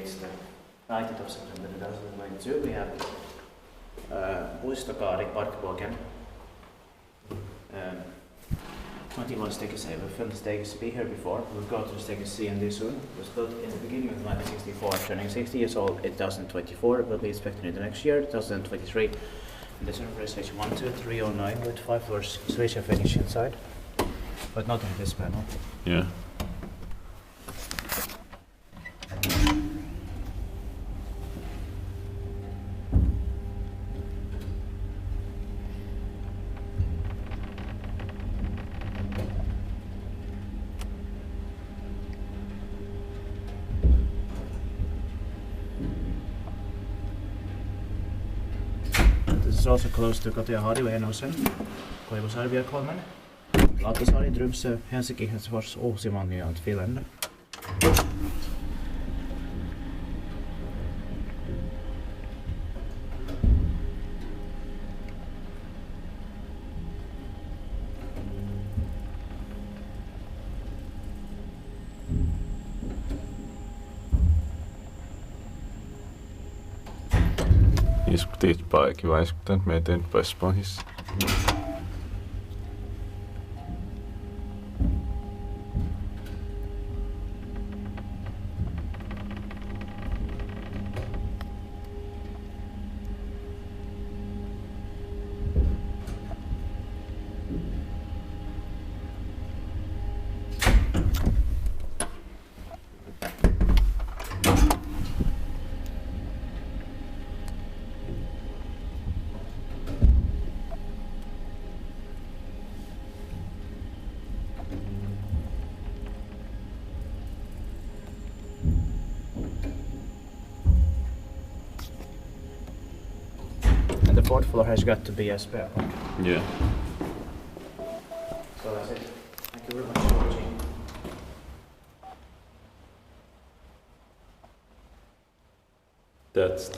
it's the 19th of September 2022. We have Puistokaari parkbågen. 21 Stekesay. We filmed Stekesay here before. We'll go to Stekesay and this soon. It was built in the beginning of 1964, turning 60 years old in 2024. Will be inspected in the next year, 2023. And this number is H12309 with 5 floors switch and finish inside, but not on this panel. Yeah. This is also close to Kotiahari ja Enosen, Koivusaari vielä 3. Lauttasaari, Tromsø, Helsinki, Helsingfors, Uusimaa ja Finland. Diskuteert bare ikke vejskudant med den bøsbåhis. And the fourth floor has got to be a spare one. Yeah. So that's it. Thank you very much for watching. That's